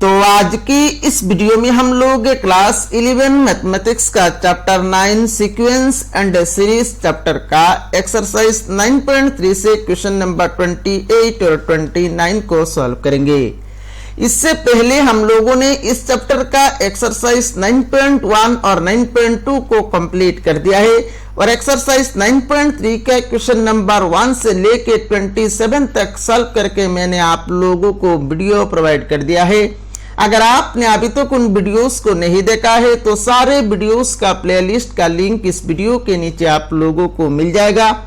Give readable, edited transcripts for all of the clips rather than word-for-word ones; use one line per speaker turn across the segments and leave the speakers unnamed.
तो आज की इस वीडियो में हम लोग क्लास 11 मैथमेटिक्स का chapter 9 sequence and series chapter का एक्सरसाइज 9.3 से क्वेश्चन नंबर 28 और 29 को सॉल्व करेंगे। इससे पहले हम लोगों ने इस चैप्टर का एक्सरसाइज 9.1 और 9.2 को कंप्लीट कर दिया है और एक्सरसाइज 9.3 का क्वेश्चन नंबर 1 से लेके 27 तक सॉल्व करके मैंने आप लोगों को वीडियो प्रोवाइड कर दिया है। अगर आपने अभी तक उन वीडियोस को नहीं देखा है तो सारे वीडियोस का प्लेलिस्ट का लिंक इस वीडियो के नीचे आप लोगों को मिल जाएगा।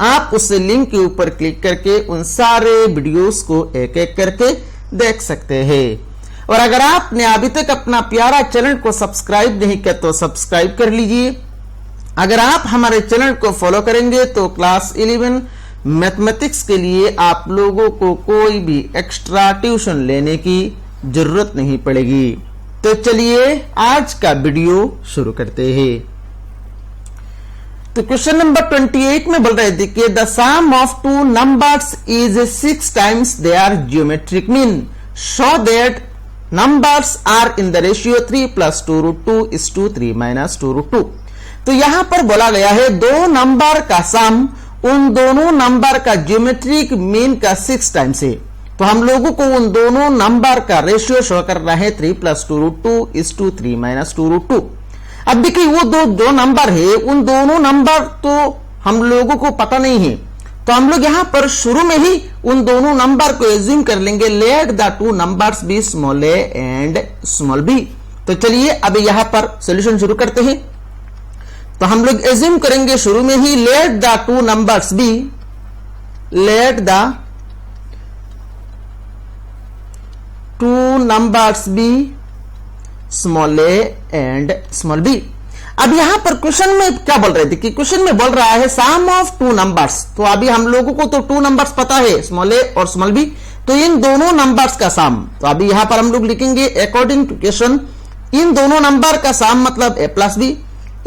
आप उस लिंक के ऊपर क्लिक करके उन सारे वीडियोस को एक एक करके देख सकते हैं। और अगर आपने अभी तक अपना प्यारा चैनल को सब्सक्राइब नहीं किया तो सब्सक्राइब कर लीजिए। अगर आप हमारे चैनल को फॉलो करेंगे तो क्लास 11 मैथमेटिक्स के लिए आप लोगों को कोई भी एक्स्ट्रा ट्यूशन लेने की जरूरत नहीं पड़ेगी। तो चलिए आज का वीडियो शुरू करते हैं। तो क्वेश्चन नंबर 28 में बोल रहे थे कि the sum of two numbers is 6 times their geometric mean show that numbers are in the ratio 3 + 2√2 = 3 - 2√2। तो यहां पर बोला गया है दो नंबर का सम उन दोनों नंबर का ज्योमेट्रिक मीन का 6 टाइम्स है। तो हम लोगों को उन दोनों नंबर का रेशियो शो करना है 3 + 2√2 = 3 - 2√2। अब देखिए वो दो नंबर है, उन दोनों नंबर तो हम लोगों को पता नहीं है, तो हम लोग यहां पर शुरू में ही उन दोनों नंबर को एज्यूम कर लेंगे। Let the two numbers be small a and small b। तो चलिए अभी यहां पर सॉल्यूशन शुरू करते हैं। तो हम लोग एज्यूम करेंगे शुरू में ही let the two numbers be, let the two numbers be small a and small b। अब यहां पर क्वेश्चन में क्या बोल रहे थे कि क्वेश्चन में बोल रहा है सम ऑफ टू नंबर्स। तो अभी हम लोगों को तो टू नंबर्स पता है स्मॉल a और स्मॉल b, तो इन दोनों नंबर्स का सम। तो अभी यहां पर हम लोग लिखेंगे अकॉर्डिंग टू क्वेश्चन इन दोनों नंबर का सम मतलब a + b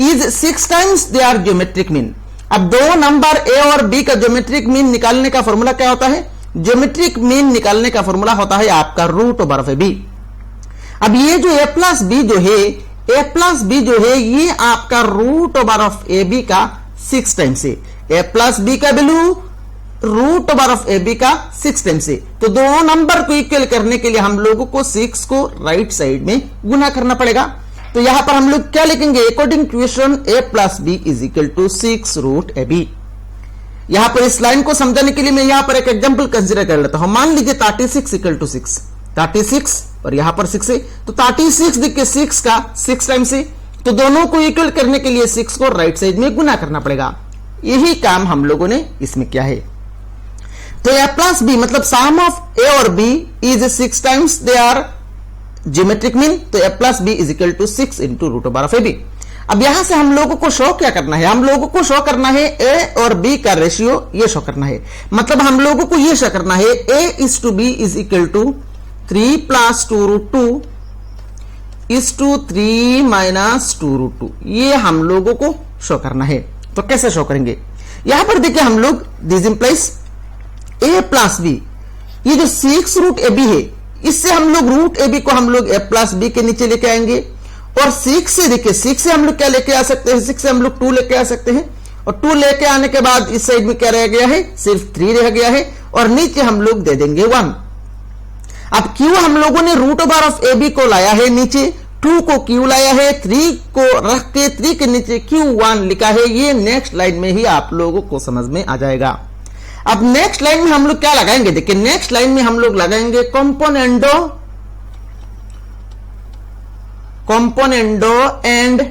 is 6 times their geometric mean. अब दो नंबर a और b का ज्योमेट्रिक मीन निकालने का फॉर्मूला क्या होता है? ज्योमेट्रिक मीन निकालने का फॉर्मूला होता है आपका √/ab। अब ये जो a + b जो है, a + b जो है ये आपका √/ab का 6 टाइम्स है। a + b का वैल्यू √/ab का 6 टाइम्स है। तो दोनों नंबर को इक्वल करने के लिए हम लोगों को 6 को राइट साइड में गुना करना पड़ेगा। तो यहां पर हम लोग क्या लिखेंगे? According to equation a + b = 6√ab। यहां पर इस लाइन को समझाने के लिए मैं यहां पर एक एग्जांपल कंसीडर कर लेता हूं। मान लीजिए 36 = 6, 36 और यहां पर 6 है, तो 36 देखिए 6 का 6 टाइम्स है, तो दोनों को इक्वल करने के लिए 6 को राइट साइड में गुना करना पड़ेगा। यही काम हम लोगों ने इसमें किया है। तो a + b मतलब सम ऑफ a और b is 6 times their geometric mean. तो a + b = 6 × √/ab। अब यहां से हम लोगों को शो क्या करना है? हम लोगों को शो करना है a और b का रेशियो, ये शो करना है। मतलब हम लोगों को ये शो करना है a/b = 3 + 2√2 = 3 - 2√2। ये हम लोगों को शो करना है। तो कैसे शो करेंगे? यहां पर देखिए हम लोग दिस इंप्लाइज a + b, ये जो 6√ab है इससे हम लोग √ab को हम लोग a + b के नीचे लेके आएंगे। और 6 से देखिए 6 से हम लोग क्या लेके आ सकते हैं? 6 से हम लोग 2 लेके आ सकते हैं, और 2 लेके आने के बाद इस साइड में क्या रह गया है? सिर्फ 3 रह गया है, और नीचे हम लोग दे देंगे 1। अब क्यों हम लोगों ने √/ab को लाया है नीचे, 2 को क्यों लाया है, 3 को रख के 3 के नीचे क्यों 1 लिखा है, ये नेक्स्ट लाइन में ही आप लोगों को समझ में आ जाएगा। अब नेक्स्ट लाइन में हम लोग क्या लगाएंगे? देखिए नेक्स्ट लाइन में हम लोग लगाएंगे कॉम्पोनेंडो एंड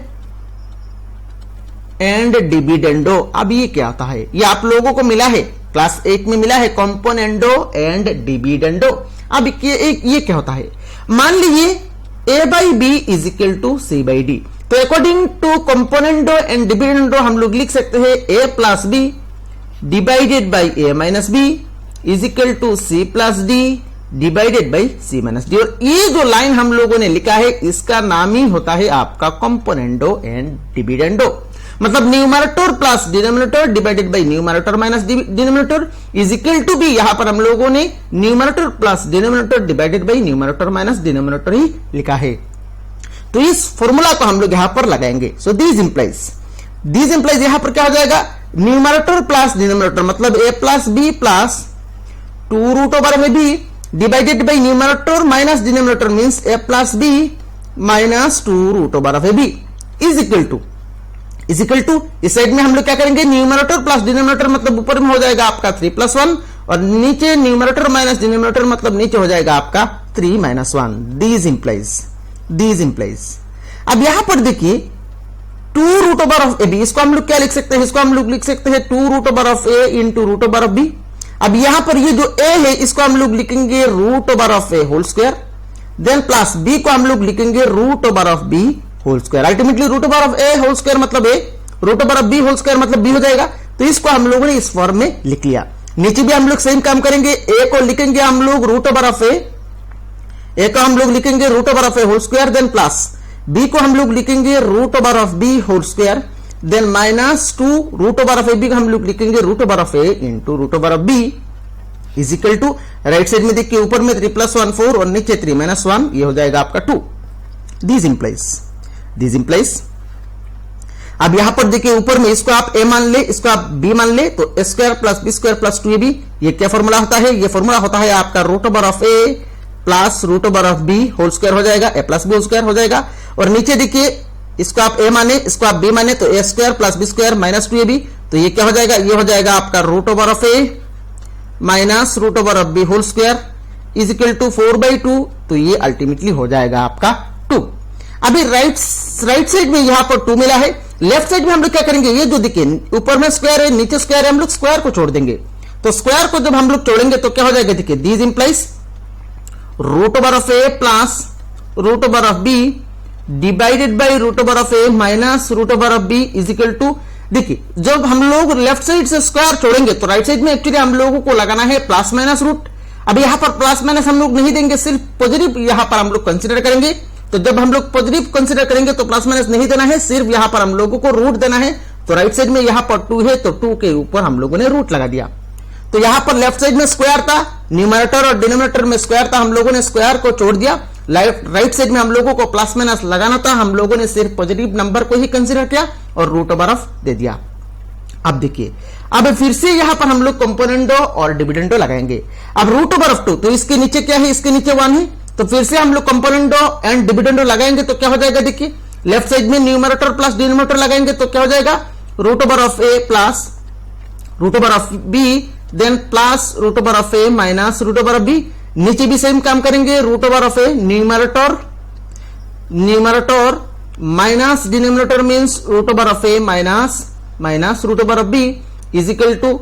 डिविडेंडो। अब ये क्या होता है? ये आप लोगों को मिला है, क्लास 8 में मिला है कॉम्पोनेंडो एंड डिविडेंडो। अब ये क्या होता है? मान लीजिए a/b = c/d। तो according to componendo and dividendo हम लोग लिख सकते हैं a + b / a - b = c + d / c - d। और ये जो लाइन हम लोगों ने लिखा है इसका नाम ही होता है आपका कॉम्पोनेंडो एंड डिविडेंडो। मतलब numerator plus denominator divided by numerator minus denominator is equal to b, यहां पर हम लोगों ने numerator plus denominator divided by numerator minus denominator ही लिखा है। तो इस फॉर्मूला को हम लोग यहां पर लगाएंगे। सो दिस इंप्लाइज यहां पर क्या हो जाएगा, न्यूमरेटर प्लस डिनोमिनेटर मतलब a plus b plus 2 root over a b divided by numerator minus denominator means a plus b minus 2 root over of a b is equal to इस side में हम लोग क्या करेंगे, न्यूमरेटर प्लस डिनोमिनेटर मतलब ऊपर में हो जाएगा आपका 3 प्लस 1 और नीचे न्यूमरेटर माइनस डिनोमिनेटर मतलब नीचे हो जाएगा आपका 3 माइनस 1। दीज इंप्लाइज अब यहां पर देखिए 2 root over of a b, इसको हम लोग क्या लिख सकते हैं, इसको हम लोग लिख सकते हैं 2 root over of a into root over of b. अब यहां पर ये जो a है इसको हम लोग लिखेंगे root over of a whole square, then plus b को हम लोग लिखेंगे root over of b whole square. Ultimately root over of a whole square मतलब a, root over of b whole square मतलब b हो जाएगा। तो इसको हम लोगों ने इस फॉर्म में लिख लिया। नीचे भी हम लोग सेम काम करेंगे, a को लिखेंगे हम लोग रूट ओवर ऑफ a को हम लोग लिखेंगे root over of a whole square, then plus b को हम लोग लिखेंगे root over of b whole square, then minus 2 root over of a b को हम लोग लिखेंगे root over of a into root over of b is equal to, right side में देखिए ऊपर में 3 प्लस 1 4 और नीचे 3 माइनस 1, ये हो जाएगा आपका 2। दिस इंप्लाइज अब यहां पर देखिए ऊपर में इसको आप a मान ले, इसको आप b मान ले, तो a square plus b square plus 2ab, ये क्या फॉर्मूला होता है, ये फॉर्मूला होता है आपका root over of a plus root over of b whole square हो जाएगा, a plus b whole square हो जाएगा। और नीचे देखिए इसको आप a माने, इसको आप b माने, तो a square plus b square minus 2ab, तो ये क्या हो जाएगा, ये हो जाएगा आपका root over of a minus root over of b whole square is equal to 4/2, तो ये अल्टीमेटली हो जाएगा आपका 2। अभी राइट साइड में यहां पर 2 मिला है, लेफ्ट साइड में हम लोग क्या करेंगे, ये जो देखिए ऊपर में स्क्वायर है नीचे स्क्वायर है, हम लोग स्क्वायर को छोड़ देंगे। तो स्क्वायर को जब हम लोग छोड़ेंगे तो क्या हो जाएगा, देखिए this implies root over of a plus root over of b divided by root over of a minus root over of b is equal to, देखिए जब हम लोग लेफ्ट साइड से स्क्वायर छोड़ेंगे तो राइट साइड में एक्चुअली हम लोगों को लगाना है प्लस माइनस रूट। अब यहां पर प्लस माइनस हम लोग नहीं देंगे, सिर्फ पॉजिटिव यहां पर हम लोग कंसीडर करेंगे। तो जब हम लोग पॉजिटिव कंसीडर करेंगे तो प्लस माइनस नहीं देना है, सिर्फ यहां पर हम लोगों को रूट देना है। तो राइट साइड में यहां पर 2 है, तो 2 के ऊपर हम लोगों ने रूट लगा दिया। तो यहां पर लेफ्ट साइड में स्क्वायर था, न्यूमरेटर और डिनोमिनेटर में स्क्वायर था, हम लोगों ने स्क्वायर को छोड़ दिया। राइट साइड में हम लोगों को प्लस माइनस लगाना था, हम लोगों ने सिर्फ पॉजिटिव नंबर को ही कंसीडर किया और रूट ओवर ऑफ दे दिया। अब देखिए, अब फिर से यहां पर हम लोग कंपोनेंडो और डिविडेंडो लगाएंगे। अब रूट ओवर ऑफ 2, तो इसके नीचे क्या है, इसके नीचे 1 है, तो फिर से हम लोग कंपोनेंडो एंड डिविडेंडो लगाएंगे। तो क्या हो जाएगा, देखिए लेफ्ट साइड में न्यूमरेटर प्लस डिनोमिनेटर लगाएंगे तो क्या हो जाएगा, root over of a plus root over of b, then plus root over of a minus root over of b। नीचे भी सेम काम करेंगे, root over of a numerator minus denominator means root over of a minus root over of b is equal to,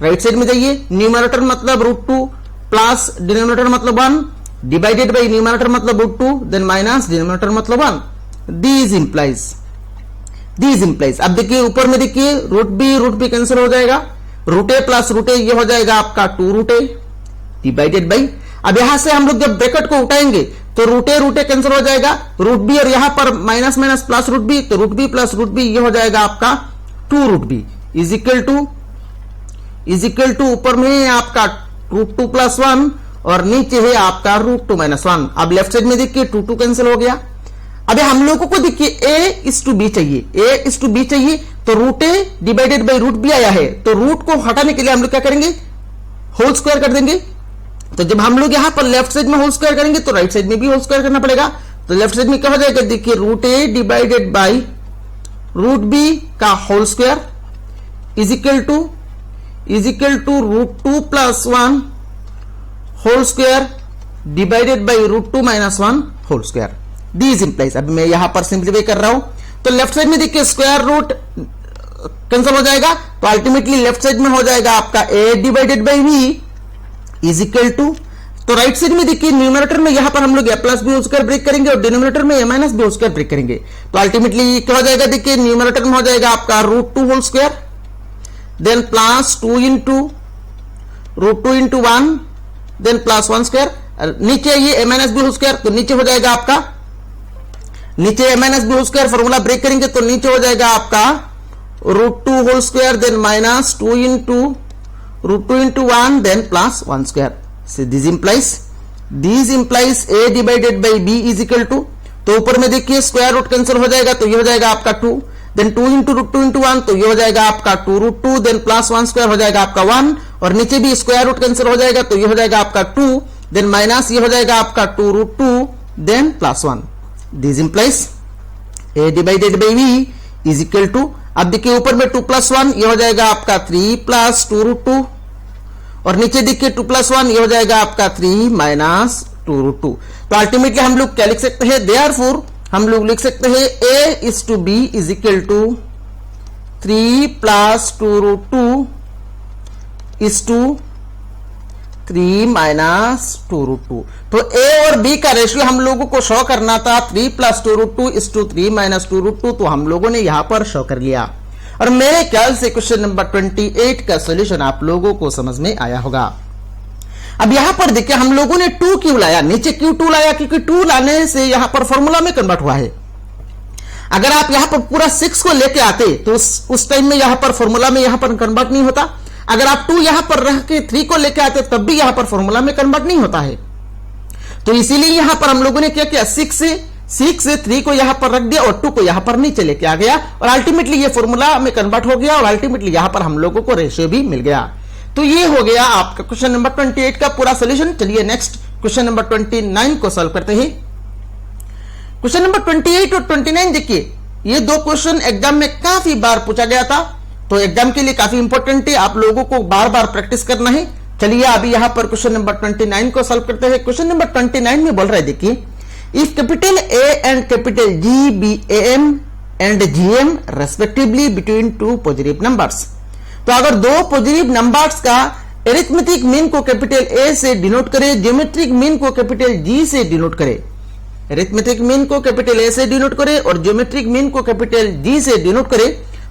right side में जाइए, numerator मतलब √2 plus denominator मतलब 1 divided by numerator मतलब √2 then minus denominator मतलब 1। These implies अब देखिए ऊपर में देखिए रूट बी कैंसिल हो जाएगा, रूट ए प्लस रूट ए ये हो जाएगा आपका 2 रूट ए डिवाइडेड बाई, अब यहां से हम लोग जब ब्रैकेट को उठाएंगे तो रूट ए कैंसिल हो जाएगा, रूट बी और यहां पर minus minus plus root b, तो root b plus root b ये हो जाएगा आपका 2 root b is equal to ऊपर में है आपका √2 प्लस 1 और नीचे है आपका √2 माइनस 1। अब लेफ्ट साइड में देखिए 2 कैंसिल हो गया। अब हम लोगों को देखिए a/b चाहिए, तो root a divided by root b आया है, तो रूट को हटाने के लिए हम लोग क्या करेंगे, होल स्क्वायर कर देंगे। तो जब हम लोग यहां पर लेफ्ट साइड में होल स्क्वायर करेंगे तो राइट साइड में भी होल स्क्वायर करना पड़ेगा। तो लेफ्ट साइड में क्या हो जाएगा, देखिए root a divided by root b का whole square is equal to √2 plus 1 whole square divided by √2 minus 1 whole square. These implies, अब मैं यहां पर सिंप्लीफाई कर रहा हूं, तो लेफ्ट साइड में देखिए स्क्वायर रूट कैंसिल हो जाएगा, तो अल्टीमेटली लेफ्ट साइड में हो जाएगा आपका a divided by b is equal to, तो राइट साइड में देखिए न्यूमरेटर में यहां पर हम लोग a plus b whole square break करेंगे और डिनोमिनेटर में a minus B whole square break करेंगे। तो अल्टीमेटली क्या हो जाएगा, देखिए न्यूमरेटर में हो जाएगा आपका √2 whole square then plus 2 into 1 then plus 1 square, नीचे ये a minus B whole square, तो नीचे हो जाएगा आपका, नीचे a minus B whole square formula break करेंगे तो नीचे हो जाएगा आपका root 2 whole square then minus 2 into root 2 into 1 then plus 1 square. So this implies a divided by b is equal to, तो ऊपर में देखिए स्क्वायर रूट कैंसिल हो जाएगा तो ये हो जाएगा आपका 2, देन 2 इंटू रूट 2 इंटू 1 तो ये हो जाएगा आपका 2 रूट 2 देन प्लस 1 स्क्वायर हो जाएगा आपका 1, और नीचे भी स्क्वायर रूट कैंसिल हो जाएगा तो ये हो जाएगा आपका 2 देन माइनस ये हो जाएगा आपका 2 root 2 then plus 1। This implies a divided by b is equal to, अब देखिए ऊपर में 2 प्लस 1 ये हो जाएगा आपका 3 प्लस 2 रूट 2, और नीचे देखिए 2 प्लस 1 ये हो जाएगा आपका 3 माइनस 2 रूट 2। तो अल्टीमेटली हम लोग क्या लिख सकते हैं, देयरफॉर हम लोग लिख सकते हैं a is to b is equal to 3 plus 2 root 2 is to 3 minus 2 root 2। तो a और b का रेशियो हम लोगों को शो करना था 3 plus 2 root 2 is to 3 minus 2 root 2, तो हम लोगों ने यहां पर शो कर लिया। और मेरे ख्याल से क्वेश्चन नंबर 28 का सॉल्यूशन आप लोगों को समझ में आया होगा। अब यहां पर देखिए हम लोगों ने 2 क्यों लाया, नीचे क्यों 2 लाया, क्योंकि 2 लाने से यहां पर फॉर्मूला में कन्वर्ट हुआ है। अगर आप यहां पर पूरा 6 को लेके आते तो उस टाइम में यहां पर फॉर्मूला में यहां पर कन्वर्ट नहीं होता। अगर आप 2 यहां पर रख के 3 को लेके आते तब भी यहां पर फॉर्मूला में कन्वर्ट नहीं होता है। तो इसीलिए यहां पर हम लोगों ने क्या किया, 6 से 3 को यहां पर रख दिया और 2 को यहां पर नीचे लेके आ गया, और अल्टीमेटली ये फॉर्मूला में कन्वर्ट हो गया, और अल्टीमेटली यहां पर हम लोगों को रेशियो भी मिल गया। तो ये हो गया आपका क्वेश्चन नंबर 28 का पूरा सॉल्यूशन। चलिए नेक्स्ट क्वेश्चन नंबर 29 को सॉल्व करते हैं। क्वेश्चन नंबर 28 और 29 देखिए, ये दो क्वेश्चन एग्जाम में काफी बार पूछा गया था, तो एग्जाम के लिए काफी इंपॉर्टेंट है, आप लोगों को बार बार प्रैक्टिस करना है। चलिए अभी यहां पर क्वेश्चन नंबर 29 को सॉल्व करते हैं। क्वेश्चन नंबर 29 में बोल रहा है देखिए, if capital A and capital G be AM and GM respectively between 2 positive numbers. तो अगर 2 पॉजिटिव नंबर्स का एरिथमेटिक मीन को कैपिटल A से डिनोट करे, ज्योमेट्रिक मीन को कैपिटल G से डिनोट करे, एरिथमेटिक मीन को कैपिटल A से डिनोट करे और ज्योमेट्रिक मीन को कैपिटल G से डिनोट करे,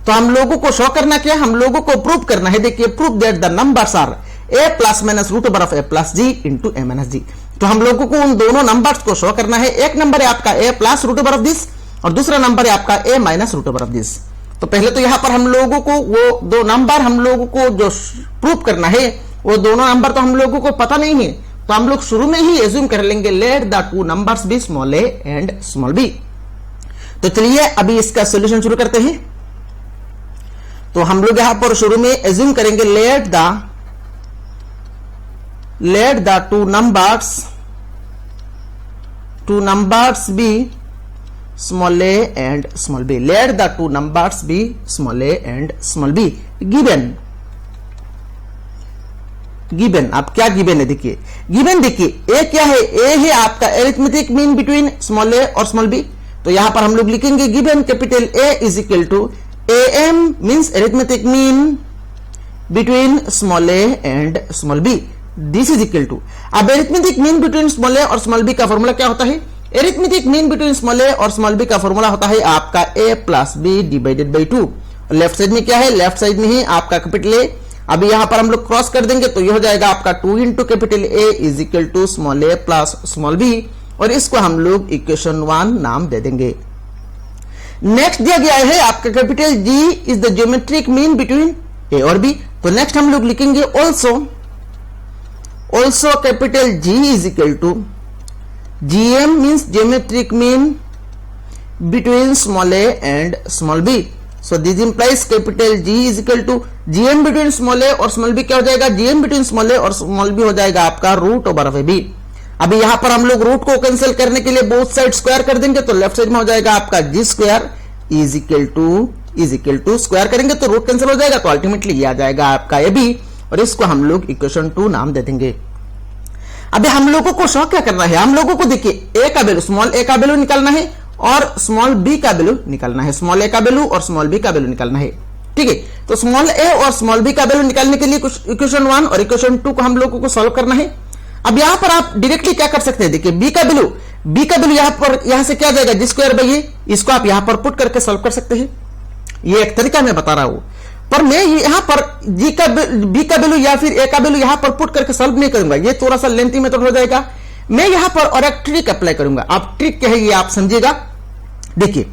तो हम लोगों को शो करना क्या, हम लोगों को प्रूव करना है। देखिए, prove that the numbers are a plus minus root over of a plus g into a minus g। तो हम लोगों को उन दोनों नंबर्स को शो करना है। एक नंबर है आपका a plus root over of this और दूसरा नंबर है आपका a minus root over of this. तो पहले तो यहां पर हम लोगों को वो दो नंबर हम लोगों को जो प्रूव करना है, वो दोनों नंबर तो हम लोगों को पता नहीं है, तो हम लोग शुरू में ही एज्यूम कर लेंगे let the 2 numbers be small a and small b। तो चलिए अभी इसका सॉल्यूशन शुरू करते हैं। तो हम लोग यहां पर शुरू में एज्यूम करेंगे late the 2 numbers be small a and small b। let the 2 numbers be small a and small b given. अब क्या गिवन है देखिए, गिवन देखिए a क्या है, a है आपका arithmetic mean between small a और स्मॉल b। तो यहां पर हम लोग लिखेंगे given capital A is equal to AM means arithmetic mean between small a and small b, this is equal to. अब arithmetic mean between small a और small b का फॉर्मूला क्या होता है, arithmetic mean between small a और small b का formula होता है आपका a plus b divided by 2। Left side में क्या है, लेफ्ट साइड में ही आपका कैपिटल A। अभी यहां पर हम लोग क्रॉस कर देंगे तो ये हो जाएगा आपका 2 into capital A is equal to small a plus small b, और इसको हम लोग इक्वेशन 1 नाम दे देंगे। नेक्स्ट दिया गया है आपका capital G is the geometric mean between A और B। तो नेक्स्ट हम लोग लिखेंगे also capital G is equal to GM means geometric mean between small a and small b। So this implies capital G is equal to GM between small a और small b क्या हो जाएगा, GM between small a और small b हो जाएगा आपका root over of b। अभी यहां पर हम लोग रूट को कैंसिल करने के लिए बोथ साइड स्क्वायर कर देंगे, तो लेफ्ट साइड में हो जाएगा आपका g square is equal to square करेंगे तो रूट कैंसिल हो जाएगा, तो अल्टीमेटली ये आ जाएगा आपका ab, और इसको हम लोग इक्वेशन 2 नाम दे देंगे। अभी हम लोगों को शो क्या करना है, हम लोगों को देखिए a का वैल्यू स्मॉल a का वैल्यू निकालना है और स्मॉल b का वैल्यू निकालना है, स्मॉल a का वैल्यू और स्मॉल b का वैल्यू निकालना है। ठीक है, तो स्मॉल a और स्मॉल b का वैल्यू निकालने के लिए इक्वेशन 1 और इक्वेशन 2 को हम लोगों को सॉल्व करना है। अब यहां पर आप डायरेक्टली क्या कर सकते हैं, देखिए b का वैल्यू यहां से क्या जाएगा, जी स्क्वायर बाई ए, इसको आप यहां पर पुट करके सॉल्व कर सकते हैं। ये एक तरीका मैं बता रहा हूं, पर मैं यहां पर b का वैल्यू या फिर a का वैल्यू यहां पर पुट करके सॉल्व नहीं करूंगा, ये थोड़ा सा लेंथी मेथड हो जाएगा। मैं यहां पर और एक ट्रिक अप्लाई करूंगा। आप ट्रिक क्या है ये आप समझिएगा। देखिए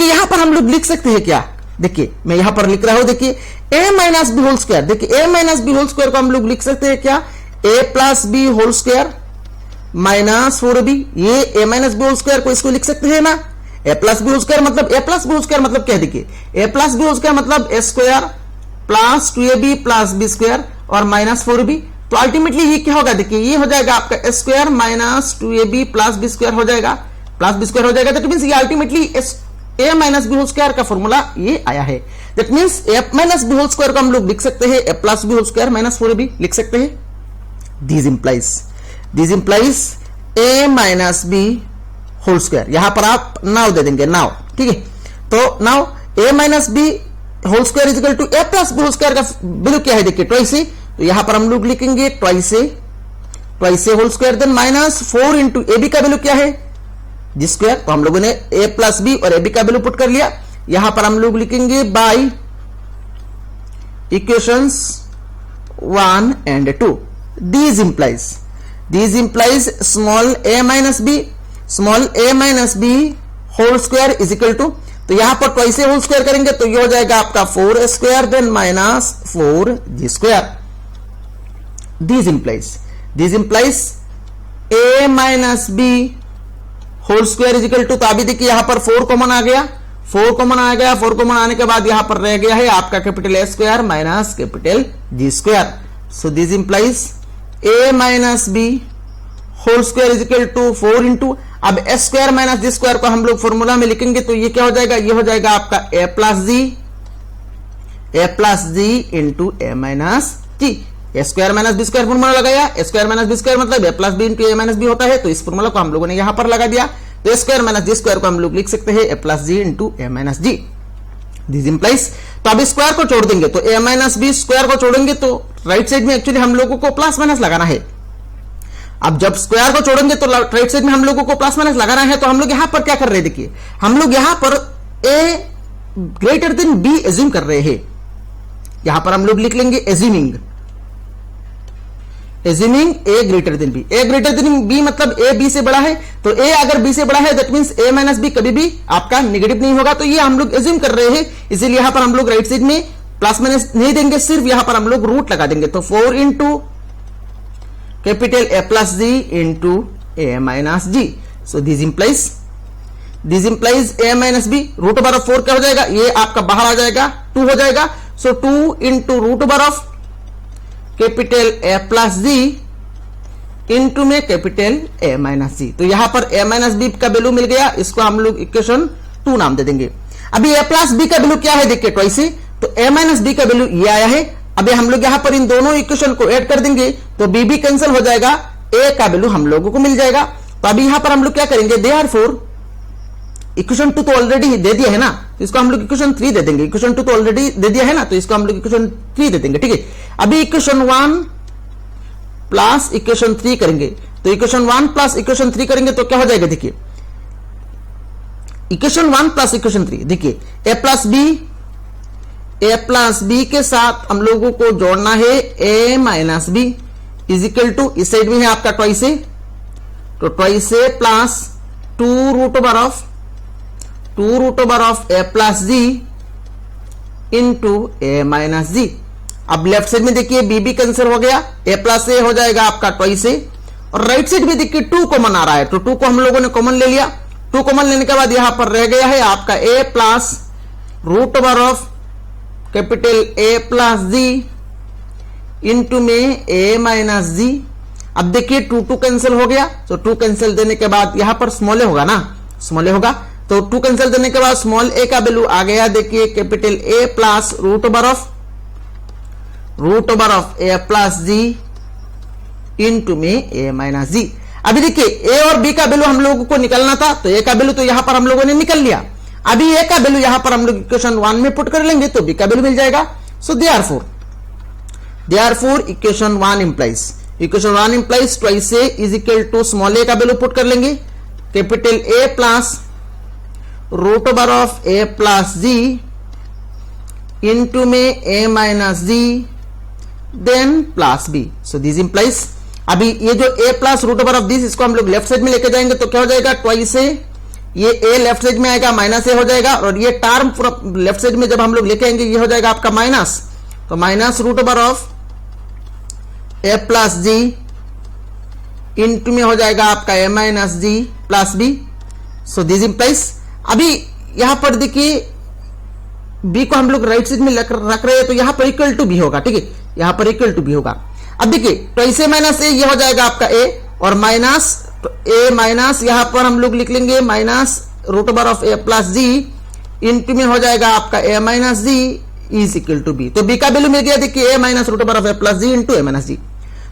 यहां पर हम लोग लिख सकते हैं क्या, देखिए मैं यहां पर लिख रहा हूं, देखिए a minus B whole square, देखिए a minus B whole square को हम लोग लिख सकते हैं क्या, a plus b whole square minus 4b, ये a minus B whole square को इसको लिख सकते हैं ना, a plus b whole square मतलब a plus b whole square मतलब क्या, देखिए a plus b whole square मतलब a square plus 2ab plus b square और माइनस 4b। तो अल्टीमेटली ये क्या होगा, देखिए ये हो जाएगा आपका a square minus 2ab plus b square हो जाएगा, प्लस बी स्क्वायर हो जाएगा। दैट मींस ये ultimately a minus B whole square का फॉर्मूला ये आया है। That means a minus B whole square को हम लोग लिख सकते हैं a plus b whole square minus 4ab लिख सकते हैं। This implies a minus B whole square, यहां पर आप नाउ दे देंगे, नाउ ठीक है। तो now a minus B whole square is equal to a plus b whole square का वैल्यू क्या है, देखिए ट्वाइस ए, तो यहां पर हम लोग लिखेंगे twice a whole square, then minus 4 into a b का वैल्यू क्या है, जी स्क्वायर। तो हम लोगों ने a प्लस बी और ए बी का वैल्यू पुट कर लिया, यहां पर हम लोग लिखेंगे by equations 1 and 2। This implies small a minus B whole square is equal to, तो यहां पर ट्वाइस ए होल स्क्वायर करेंगे तो ये हो जाएगा आपका 4 square then minus 4 g square. This implies a minus B whole square is equal to, तो अभी देखिए यहां पर 4 कॉमन आ गया, 4 कॉमन आने के बाद यहां पर रह गया है आपका capital A square minus capital G square. So this implies a minus B whole square is equal to 4 into, अब A square minus G square को हम लोग फॉर्मूला में लिखेंगे तो ये क्या हो जाएगा, ये हो जाएगा आपका a plus ji into A minus G. A square minus B square formula लगाया, A square minus B square मतलब a plus B into A minus B होता है, तो इस फॉर्मूला को हम लोगों ने यहां पर लगा दिया। तो A square minus G square को हम लोग लिख सकते हैं a plus ji into A minus G. This implies, तो अब स्क्वायर को छोड़ देंगे तो a माइनस बी स्क्वायर को छोड़ेंगे तो राइट साइड में एक्चुअली हम लोगों को प्लस माइनस लगाना है। अब जब स्क्वायर को छोड़ेंगे तो राइट साइड में हम लोगों को प्लस माइनस लगाना है, तो हम लोग यहां पर क्या कर रहे हैं, देखिए हम लोग यहां पर a greater than b assume कर रहे हैं। यहां पर हम लोग लिख लेंगे assuming a greater than b, a greater than b मतलब a b से बड़ा है, तो a अगर b से बड़ा है that means a minus b कभी भी आपका नेगेटिव नहीं होगा, तो ये हम लोग एज्यूम कर रहे हैं, इसीलिए यहां पर हम लोग राइट साइड में प्लस माइनस नहीं देंगे, सिर्फ यहां पर हम लोग रूट लगा देंगे। तो 4 into capital a plus ji into A minus G. So this implies a minus B, root over of 4 क्या हो जाएगा, ये आपका बाहर आ जाएगा 2 हो जाएगा। So 2 into root over of capital a plus ji into में कैपिटल a माइनस जी। तो यहां पर a माइनस बी का वैल्यू मिल गया, इसको हम लोग इक्वेशन 2 नाम दे देंगे। अभी a प्लस बी का वैल्यू क्या है, देखिए ट्वाइस है, तो a माइनस बी का वैल्यू ये आया है। अभी हम लोग यहां पर इन दोनों इक्वेशन को ऐड कर देंगे तो b भी कैंसिल हो जाएगा, a का वैल्यू हम लोगों को मिल जाएगा। तो अभी यहां पर हम लोग क्या करेंगे, देयरफॉर इक्वेशन 2 तो ऑलरेडी दे दिया है ना, तो इसको हम लोग इक्वेशन 3 दे देंगे। इक्वेशन 2 तो ऑलरेडी दे दिया है ना, तो इसको हम लोग इक्वेशन 3 दे देंगे, ठीक है। अभी इक्वेशन 1 प्लस इक्वेशन 3 करेंगे, तो इक्वेशन 1 प्लस इक्वेशन 3 करेंगे तो क्या हो जाएगा, देखिए इक्वेशन 1 प्लस इक्वेशन 3, देखिए a प्लस बी के साथ हम लोगों को जोड़ना है a minus b is equal to, इस साइड में है आपका ट्वाइस ए, तो twice a plus 2 root over of a plus ji into A minus जी। अब लेफ्ट साइड में देखिए b भी कैंसिल हो गया, a प्लस ए हो जाएगा आपका ट्वाइस ए, और राइट साइड में देखिए 2 कॉमन आ रहा है, तो 2 को हम लोगों ने कॉमन ले लिया। 2 कॉमन लेने के बाद यहां पर रह गया है आपका a plus root over of capital a plus ji into में a माइनस जी। अब देखिए 2 कैंसिल हो गया, तो 2 कैंसिल देने के बाद यहां पर स्मॉल ए होगा ना, स्मॉल ए होगा, तो 2 कैंसिल देने के बाद स्मॉल a का वैल्यू आ गया, देखिए capital a plus root over of a plus ji into में a माइनस जी। अभी देखिए a और b का वैल्यू हम लोगों को निकलना था, तो a का वैल्यू तो यहां पर हम लोगों ने निकल लिया। अभी a का वैल्यू यहां पर हम लोग इक्वेशन 1 में पुट कर लेंगे तो b का वैल्यू मिल जाएगा। So therefore equation 1 implies twice a is equal to small a का वैल्यू पुट कर लेंगे, capital a plus root over of a plus ji into में a minus G then plus b। So this implies, अभी ये जो a plus root over of this, इसको हम लोग लेफ्ट साइड में लेके जाएंगे तो क्या हो जाएगा, ट्वाइस a ये ए लेफ्ट साइड में आएगा, माइनस ए हो जाएगा, और ये टर्म पूरा लेफ्ट साइड में जब हम लोग लिखेंगे ये हो जाएगा आपका माइनस, तो minus root over of A plus ji into में हो जाएगा आपका a minus g plus b. So this implies, अभी यहां पर देखिए बी को हम लोग राइट साइड में रख रहे हैं, तो यहां पर इक्वल टू बी होगा, ठीक है, यहां पर इक्वल टू बी होगा। अब देखिए तो इसे माइनस ए, ये हो जाएगा आपका ए, और माइनस ए माइनस यहां पर हम लोग लिख लेंगे minus root over of A plus ji into में हो जाएगा आपका a minus g is equal to b. तो बी का वैल्यू मिल गया देखिए a minus root over of A plus ji into A minus जी।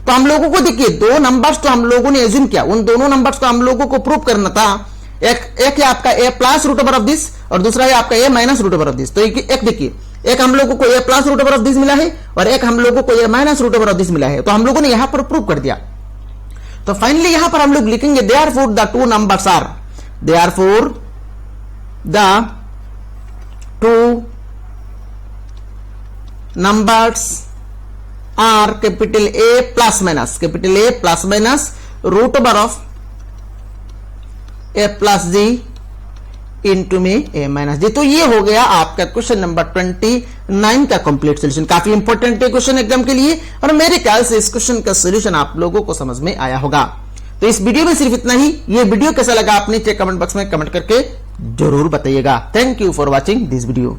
तो हम लोगों को देखिए दो नंबर्स तो हम लोगों ने एज्यूम किया, उन दोनों नंबर्स को हम लोगों को प्रूव करना था। एक है आपका a plus root over of this और दूसरा है आपका a minus root over of this. तो एक देखिए, एक हम लोगों को a plus root over of this मिला है और एक हम लोगों को a minus root over of this मिला है। तो हम लोगों ने यहां पर प्रूव कर दिया। तो फाइनली यहां पर हम लोग लिखेंगे therefore the two numbers are, therefore the two numbers are capital A plus minus root over of A plus ji into में ए माइनस जी। तो ये हो गया आपका क्वेश्चन नंबर 29 का कंप्लीट सॉल्यूशन। काफी इंपॉर्टेंट है क्वेश्चन एग्जाम के लिए, और मेरे ख्याल से इस क्वेश्चन का सॉल्यूशन आप लोगों को समझ में आया होगा। तो इस वीडियो में सिर्फ इतना ही। ये वीडियो कैसा लगा आप नीचे कमेंट बॉक्स में कमेंट करके जरूर बताइएगा। Thank you for watching this video.